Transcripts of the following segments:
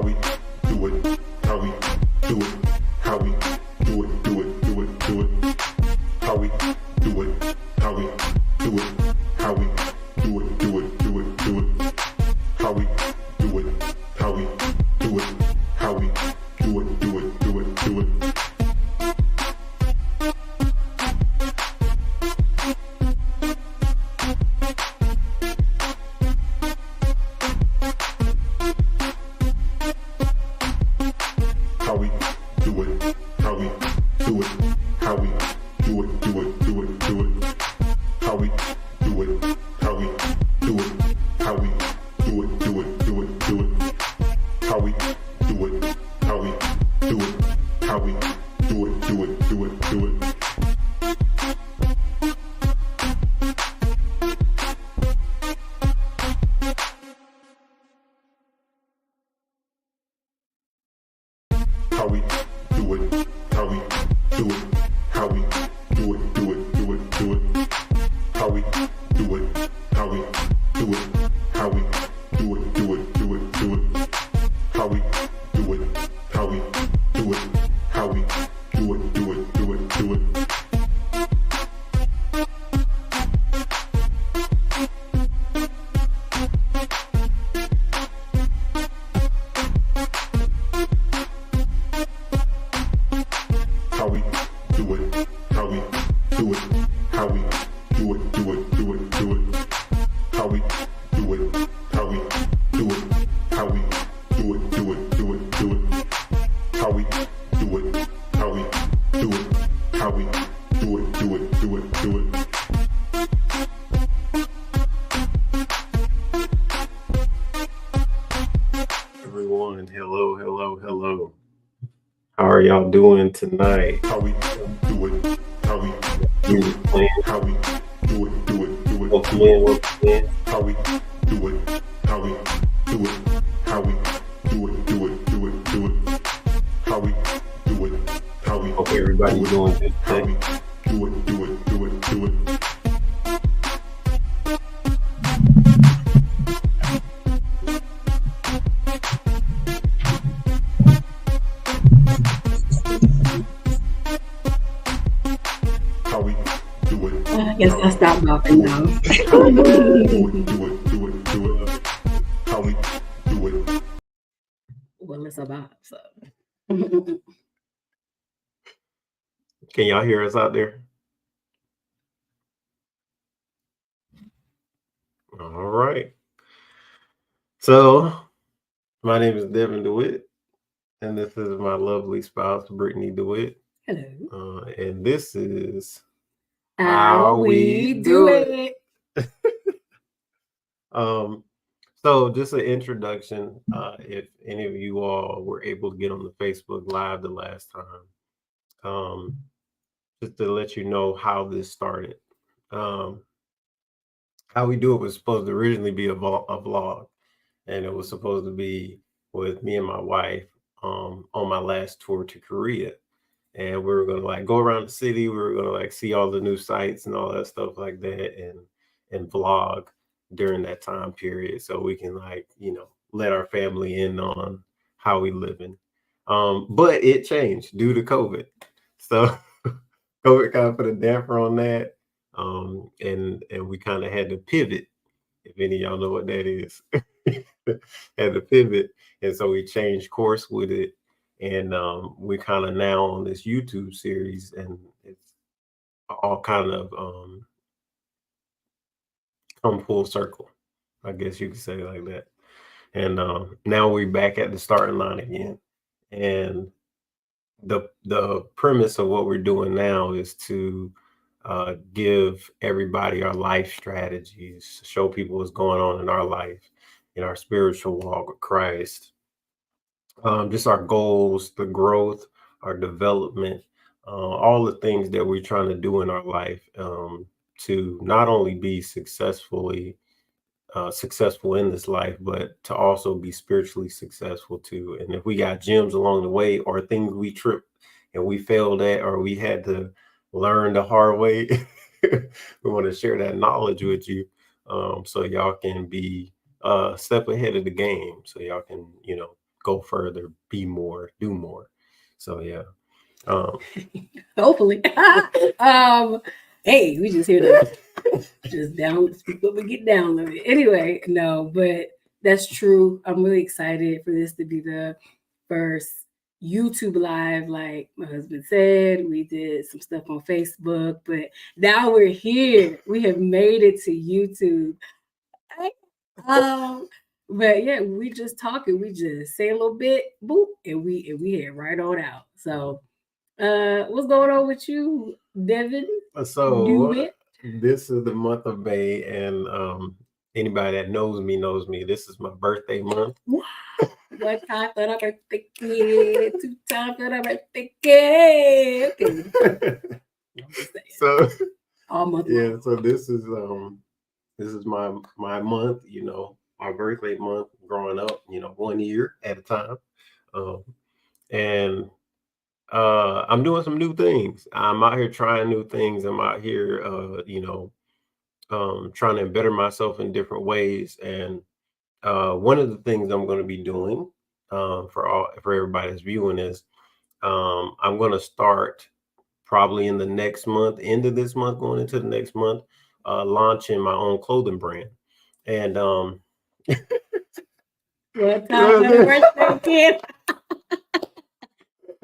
how we do it, how we do it, how we do it, do it, do it, do it, how we do it, how we do it, how we do it, do it, do it, do it, how we do it, how we do it, how we do it, do it, do it, do it. How we do it, how we do it, how we do it, do it, do it, do it, how we do it, how we do it, how we do it, do it, do it, do it, how we do it, how we do it, how we do it, do it, do it, do it. How we do it, how we do it, how we do it, do it, do it, do it, how we do it, how we do it, how we do it, do it, do it, do it, how we do it, how we do it, how we do it, do it, do it, do it. How we do it, how we do it, how we do it, do it, do it, do it, how we do it, how we do it, how we do it, do it, do it, do it, how we do it, how we do it, how we do it, do it, do it, do it. Everyone, hello, hello, hello. How are y'all doing tonight? How we do it, how we do it, how we do it, do it, do it. Welcome in. How we do it, how we do it, how we do it, do it, do it, do it. How we do it, how we hope everybody's doing good today. How we do it, do it, do it, do it. How we do it. I guess I stopped laughing now. How we do it, do it, do it, do it. How we do it. Well, it's a vibe, so. Can y'all hear us out there? All right. So, my name is Devin DeWitt, and this is my lovely spouse, Brittany DeWitt. Hello. And this is How we do it. So just an introduction. If any of you all were able to get on the Facebook Live the last time, just to let you know how this started. How we do it was supposed to originally be a vlog, and it was supposed to be with me and my wife on my last tour to Korea. And we were gonna like go around the city. We were gonna like see all the new sites and all that stuff like that, and vlog during that time period, so we can like let our family in on how we living. But it changed due to COVID, so COVID kind of put a damper on that, and we kind of had to pivot. If any of y'all know what that is, had to pivot, and so we changed course with it. And we're kind of now on this YouTube series, and it's all kind of come full circle, I guess you could say like that. And now we're back at the starting line again. And the premise of what we're doing now is to give everybody our life strategies, show people what's going on in our life, in our spiritual walk with Christ. Just our goals, the growth, our development, all the things that we're trying to do in our life to not only be successful in this life, but to also be spiritually successful too. And if we got gems along the way, or things we tripped and we failed at, or we had to learn the hard way, we want to share that knowledge with you, so y'all can be a step ahead of the game, so y'all can go further, be more, do more. So yeah. Hopefully. Hey, we just here to just down speak up and get down a little bit. Anyway, no, but that's true. I'm really excited for this to be the first YouTube live. Like my husband said, we did some stuff on Facebook, but now we're here. We have made it to YouTube. But yeah, we just talking. We just say a little bit, boop, and we head right on out. So, what's going on with you, Devin? So this is the month of May, and anybody that knows me. This is my birthday month. One time for the birthday kid, 2 times for the birthday kid. Okay. So all month. Yeah, so this is my month, you know, my birthday month growing up, you know, 1 year at a time. And I'm doing some new things. I'm out here trying new things. I'm out here you know, trying to better myself in different ways. And one of the things I'm going to be doing for everybody that's viewing is I'm going to start probably in the next month, end of this month, going into the next month, launching my own clothing brand. And what time for the birthday kid?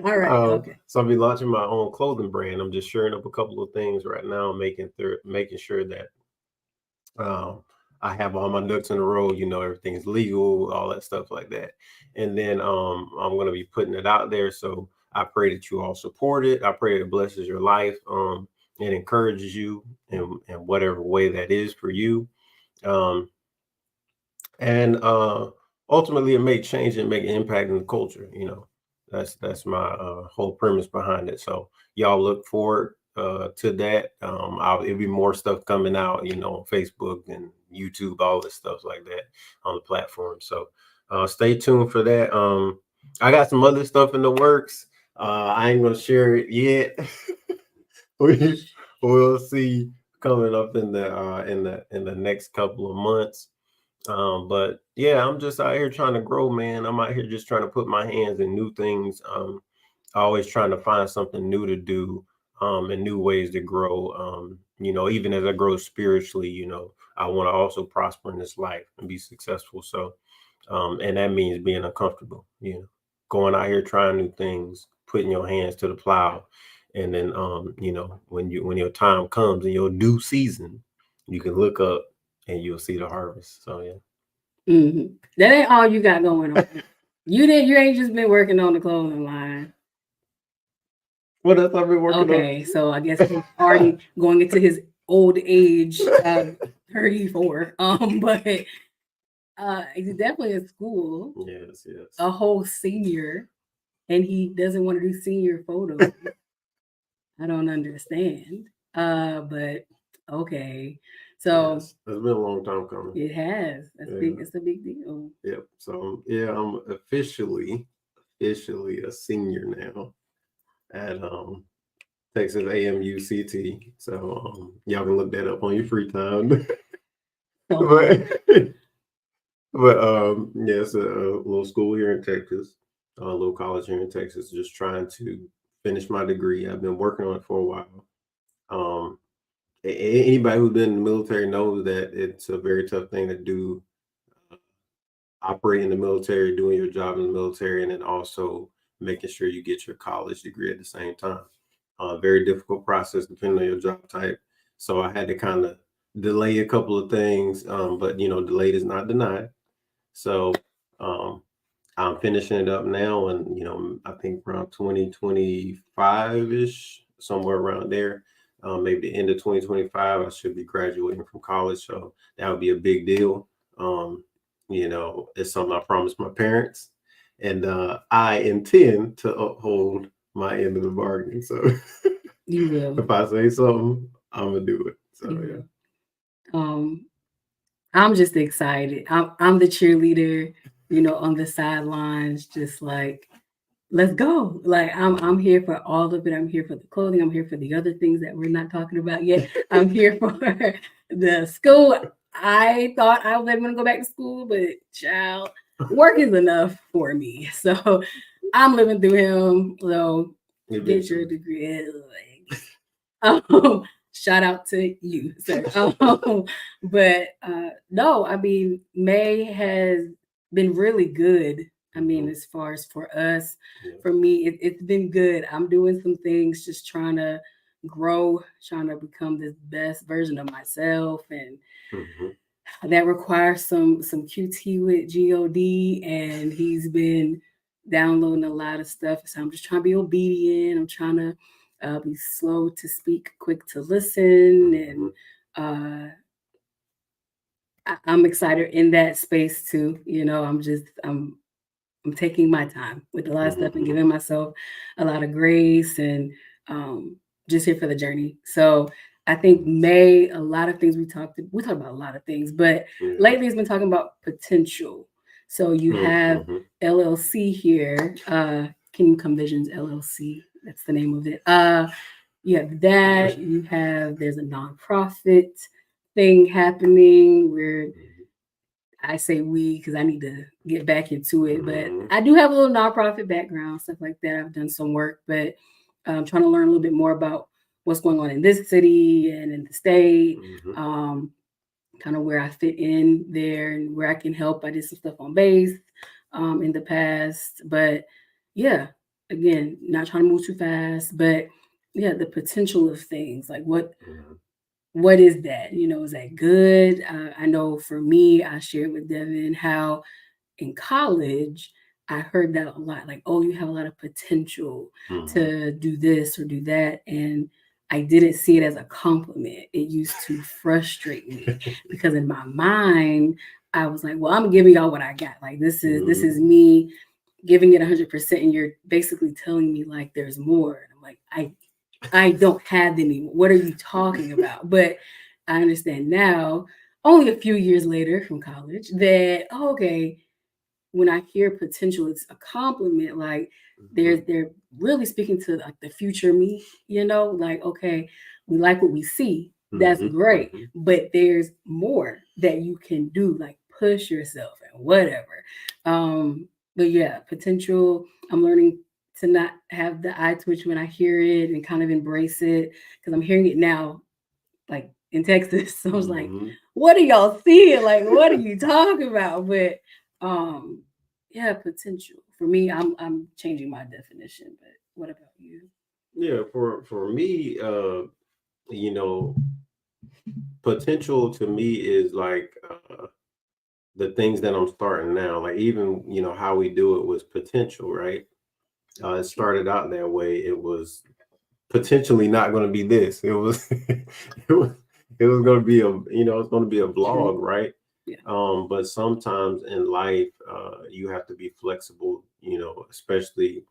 All right. Okay. So I'll be launching my own clothing brand. I'm just sharing up a couple of things right now, making sure that I have all my ducks in a row. You know, everything's legal, all that stuff like that. And then I'm going to be putting it out there. So I pray that you all support it. I pray it blesses your life and encourages you in whatever way that is for you. And ultimately, it may change and make an impact in the culture. You know, that's my whole premise behind it. So y'all look forward to that. It'll be more stuff coming out, you know, on Facebook and YouTube, all this stuff like that on the platform. So stay tuned for that. I got some other stuff in the works. I ain't gonna share it yet. We'll see coming up in the next couple of months. But yeah, I'm just out here trying to grow, man. I'm out here just trying to put my hands in new things. Always trying to find something new to do, and new ways to grow. You know, even as I grow spiritually, you know, I want to also prosper in this life and be successful. So, and that means being uncomfortable, you know, going out here trying new things, putting your hands to the plow. And then you know, when your time comes and your due season, you can look up and you'll see the harvest. So yeah. Mm-hmm. That ain't all you got going on. You ain't just been working on the clothing line. What else have been working on? Okay, so I guess he's already going into his old age, 34. But he's definitely in school. Yes. A whole senior, and he doesn't want to do senior photos. I don't understand. But okay. So yes, it's been a long time coming. It has. It's a big deal. Yep. So yeah, I'm officially a senior now at Texas AMUCT. So y'all can look that up on your free time. But yeah, it's a little school here in Texas, a little college here in Texas, just trying to finish my degree. I've been working on it for a while. Anybody who's been in the military knows that it's a very tough thing to do, operating in the military, doing your job in the military, and then also making sure you get your college degree at the same time. Very difficult process depending on your job type. So I had to kind of delay a couple of things, but you know, delayed is not denied. So I'm finishing it up now, and you know, I think around 2025-ish, somewhere around there. Maybe the end of 2025, I should be graduating from college. So that would be a big deal. You know, it's something I promised my parents, and I intend to uphold my end of the bargain. So you will. If I say something, I'm gonna do it. So yeah. I'm just excited. I'm the cheerleader, you know, on the sidelines, just like, let's go. Like I'm here for all of it. I'm here for the clothing. I'm here for the other things that we're not talking about yet. I'm here for the school. I thought I was never gonna go back to school, but child, work is enough for me. So I'm living through him. So get your degree. Shout out to you, sir. But no, I mean, May has been really good. I mean, as far as for us, for me, it's been good. I'm doing some things, just trying to grow, trying to become this best version of myself, and that requires some QT with God, and he's been downloading a lot of stuff. So I'm just trying to be obedient. I'm trying to be slow to speak, quick to listen, and I'm excited in that space too. You know, I'm taking my time with a lot of stuff and giving myself a lot of grace, and just here for the journey. So I think May, a lot of things we talked about a lot of things, but lately it's been talking about potential. So you have LLC here, Kingdom Come Visions LLC. That's the name of it. You have that. You have there's a nonprofit thing happening where I say we because I need to get back into it, but I do have a little nonprofit background, stuff like that. I've done some work, but I'm trying to learn a little bit more about what's going on in this city and in the state, kind of where I fit in there and where I can help. I did some stuff on base in the past, but yeah, again, not trying to move too fast, but yeah, the potential of things like what is that? You know, is that good? I know for me, I shared with Devin how in college, I heard that a lot like, oh, you have a lot of potential to do this or do that. And I didn't see it as a compliment. It used to frustrate me because in my mind, I was like, well, I'm giving y'all what I got. Like this is me giving it 100%. And you're basically telling me like there's more. And I'm like, I don't have any. What are you talking about? But I understand now, only a few years later from college, that okay, when I hear potential, it's a compliment. Like they're really speaking to like the future me, you know, like, okay, we like what we see. That's great. But there's more that you can do, like push yourself and whatever. But yeah, potential, I'm learning to not have the eye twitch when I hear it and kind of embrace it because I'm hearing it now, like in Texas. So I was like, what are y'all seeing? Like, what are you talking about? But yeah, potential. For me, I'm changing my definition, but what about you? Yeah, for me, you know, potential to me is like the things that I'm starting now. Like even, you know, how we do it was potential, right? It started out that way. It was potentially not going to be this. It was it was going to be a, you know, it's going to be a vlog, right? Yeah. But sometimes in life, you have to be flexible, you know, especially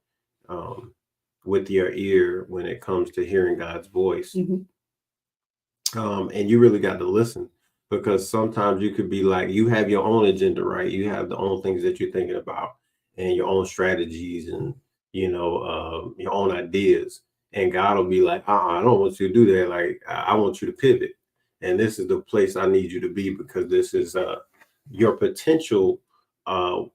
with your ear when it comes to hearing God's voice. And you really got to listen because sometimes you could be like, you have your own agenda, right? You have the own things that you're thinking about and your own strategies and, you know, your own ideas. And God will be like, I don't want you to do that. Like, I want you to pivot. And this is the place I need you to be because this is your potential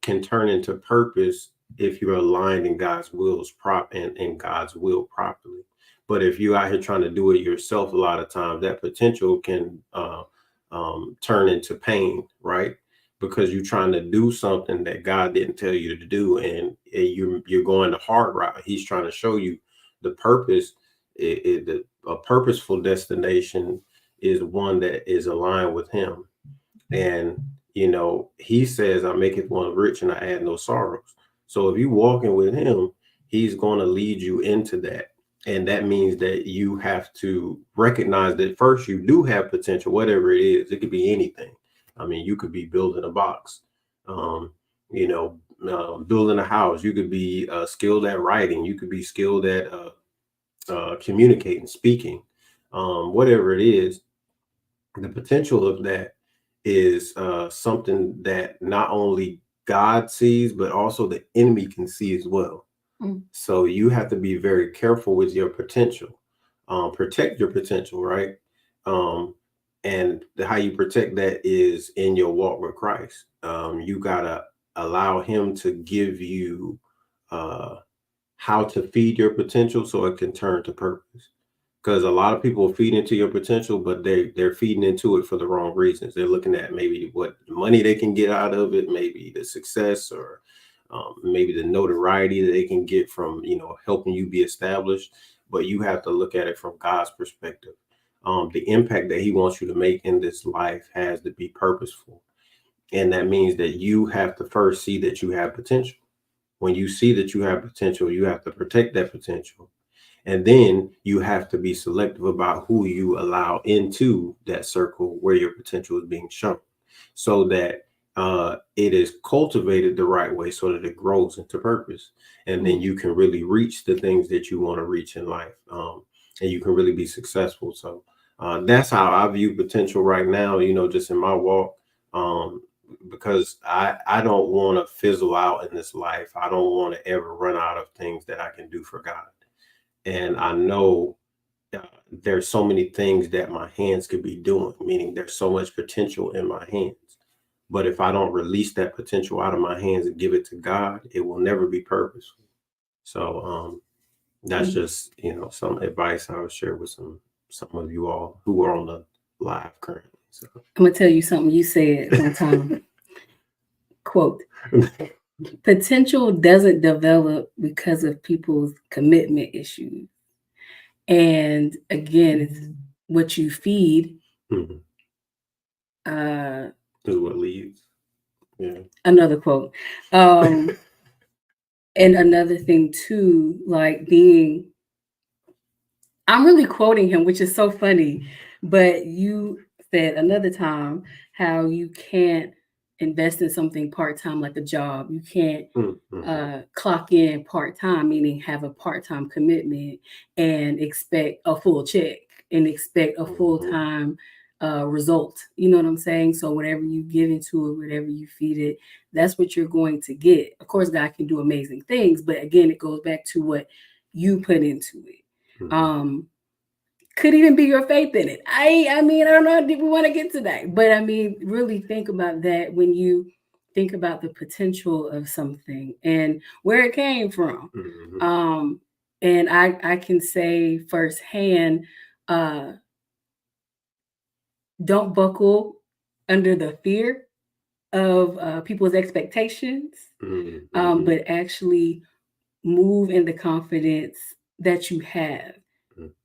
can turn into purpose if you're aligned in God's wills and God's will properly. But if you're out here trying to do it yourself, a lot of times that potential can turn into pain, right? Because you're trying to do something that God didn't tell you to do, and you're going the hard route. He's trying to show you the purpose. A purposeful destination is one that is aligned with Him, and you know He says, "I make it one rich, and I add no sorrows." So if you're walking with Him, He's going to lead you into that. And that means that you have to recognize that first you do have potential, whatever it is. It could be anything. I mean, you could be building a box, you know, building a house. You could be skilled at writing. You could be skilled at communicating, speaking, whatever it is. The potential of that is something that not only God sees, but also the enemy can see as well. So you have to be very careful with your potential, protect your potential, right? And how you protect that is in your walk with Christ. You gotta allow him to give you how to feed your potential so it can turn to purpose. Because a lot of people feed into your potential, but they're feeding into it for the wrong reasons. They're looking at maybe what money they can get out of it, maybe the success, or maybe the notoriety that they can get from helping you be established. But you have to look at it from God's perspective. The impact that He wants you to make in this life has to be purposeful, and that means that you have to first see that you have potential. When you see that you have potential, you have to protect that potential. And then you have to be selective about who you allow into that circle where your potential is being shown, so that it is cultivated the right way so that it grows into purpose. And then you can really reach the things that you want to reach in life. And you can really be successful. So that's how I view potential right now, just in my walk. Because I don't want to fizzle out in this life. I don't want to ever run out of things that I can do for God. And I know there's so many things that my hands could be doing, meaning there's so much potential in my hands. But if I don't release that potential out of my hands and give it to God, it will never be purposeful. So that's just, some advice I would share with some of you all who are on the live currently. So I'm gonna tell you something you said one time. Quote, potential doesn't develop because of people's commitment issues. And again, it's what you feed. is what leads. Yeah. Another quote. And another thing too, like I'm really quoting him, which is so funny, but you said another time how you can't invest in something part-time like a job. You can't clock in part-time, meaning have a part-time commitment and expect a full check and expect a full-time result. You know what I'm saying? So whatever you give into it, whatever you feed it, that's what you're going to get. Of course, God can do amazing things, but again, it goes back to what you put into it. Could even be your faith in it. I mean, I don't know if we want to get to that, but I mean, really think about that when you think about the potential of something and where it came from. And I can say firsthand, don't buckle under the fear of people's expectations, but actually move in the confidence that you have.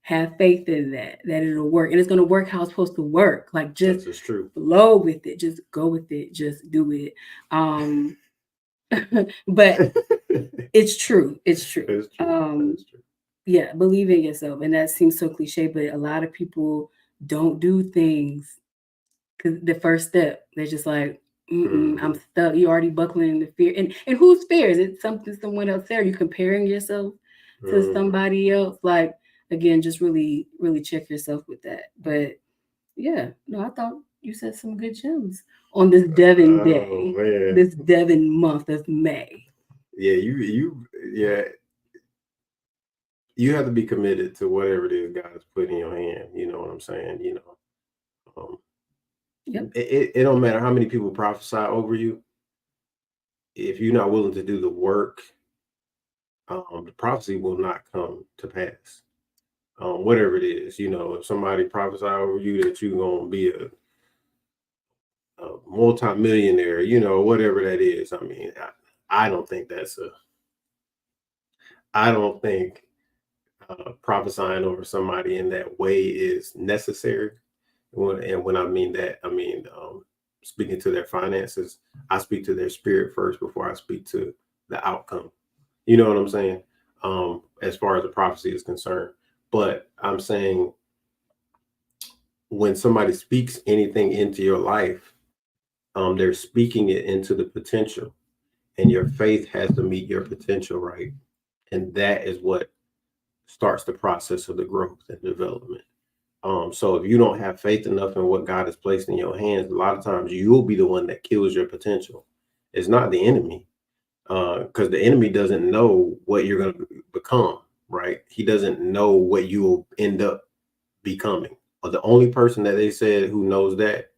Have faith in that it'll work, and it's going to work how it's supposed to work. Like just flow with it, just go with it, just do it. But it's true. It's true. It's true. Yeah, believe in yourself, and that seems so cliche, but a lot of people don't do things because the first step, they're just like, I'm stuck. You already buckling in the fear, and whose fear? Is it someone else there? Are you comparing yourself to somebody else? Like, again, just really, really check yourself with that. But yeah, no, I thought you said some good gems on this Devin day, this Devin month of May. Yeah, you have to be committed to whatever it is God has put in your hand. You know what I'm saying? It don't matter how many people prophesy over you. If you're not willing to do the work, the prophecy will not come to pass. Whatever it is, if somebody prophesy over you that you're gonna be a multi-millionaire, whatever that is. I mean, I don't think prophesying over somebody in that way is necessary. And when I mean that, I mean speaking to their finances, I speak to their spirit first before I speak to the outcome. You know what I'm saying? As far as the prophecy is concerned. But I'm saying when somebody speaks anything into your life, they're speaking it into the potential, and your faith has to meet your potential, right? And that is what starts the process of the growth and development. So if you don't have faith enough in what God has placed in your hands, a lot of times you'll be the one that kills your potential. It's not the enemy, because the enemy doesn't know what you're going to become, right? He doesn't know what you will end up becoming. Or the only person that they said who knows that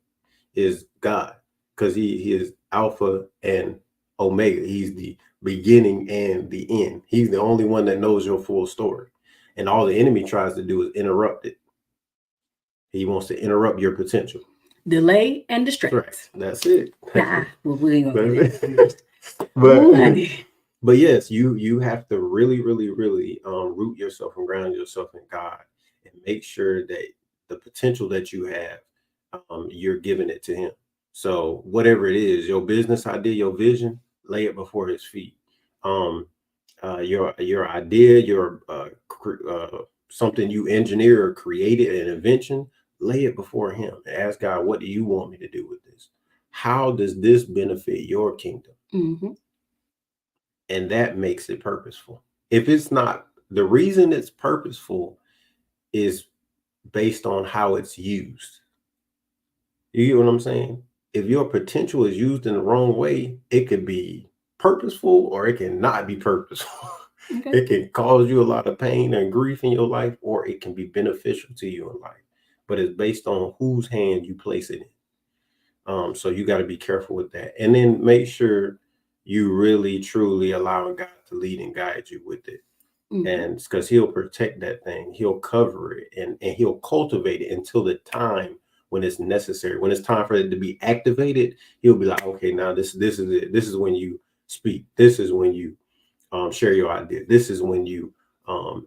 is God, because he is Alpha and Omega. He's the beginning and the end. He's the only one that knows your full story. And all the enemy tries to do is interrupt it. He wants to interrupt your potential. Delay and distract. That's it. Nah, well, we ain't gonna do That's that. it. But yes, you have to really, really, really root yourself and ground yourself in God, and make sure that the potential that you have, you're giving it to Him. So whatever it is, your business idea, your vision, lay it before His feet. Your idea, your something you engineer or created, an invention, lay it before Him and ask God, what do you want me to do with this? How does this benefit your kingdom? Mm-hmm. And that makes it purposeful. If it's not, the reason it's purposeful is based on how it's used. You get what I'm saying? If your potential is used in the wrong way, it could be purposeful or it can not be purposeful. Okay. It can cause you a lot of pain and grief in your life, or it can be beneficial to you in life. But it's based on whose hand you place it in. So you got to be careful with that. And then make sure you really, truly allowing God to lead and guide you with it. Mm-hmm. And because He'll protect that thing, He'll cover it, and He'll cultivate it until the time when it's necessary. When it's time for it to be activated, He'll be like, okay, now this is it. This is when you speak. This is when you share your idea. This is when you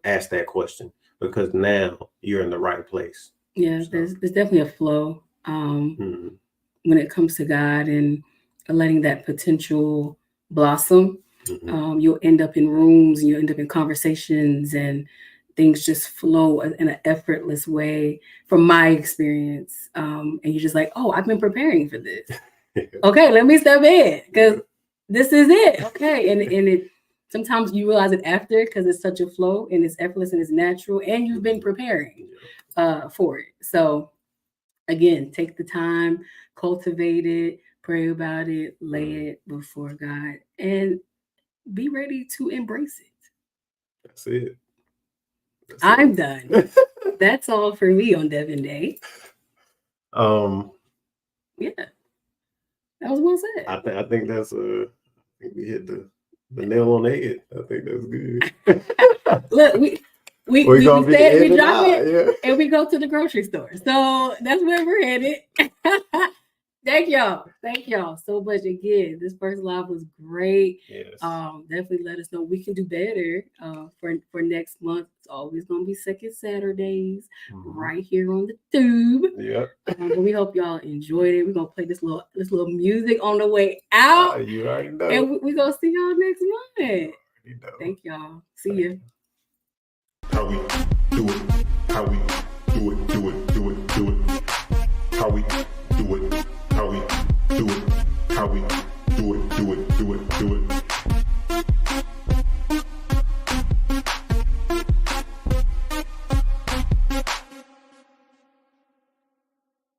ask that question, because now you're in the right place. Yeah, So, there's definitely a flow when it comes to God and letting that potential blossom. You'll end up in rooms and you'll end up in conversations, and things just flow in an effortless way from my experience. And you're just like, oh, I've been preparing for this. Okay, let me step in because this is it. Okay. And it sometimes you realize it after, because it's such a flow and it's effortless and it's natural, and you've been preparing for it. So again, take the time, cultivate it, pray about it, lay it before God, and be ready to embrace it. That's it. I'm done. That's all for me on Devin Day. Yeah, that was well said. I think that's I think we hit the nail on the head. I think that's good. Look, we drop it, and we go to the grocery store. So that's where we're headed. Thank y'all so much again. This first live was great. Yes. Definitely let us know we can do better for next month. It's always gonna be second Saturdays right here on the tube. Yeah. But we hope y'all enjoyed it. We're gonna play this little music on the way out. You already know. And we're gonna see y'all next month. Thank y'all. See you. How we do it. How we do it.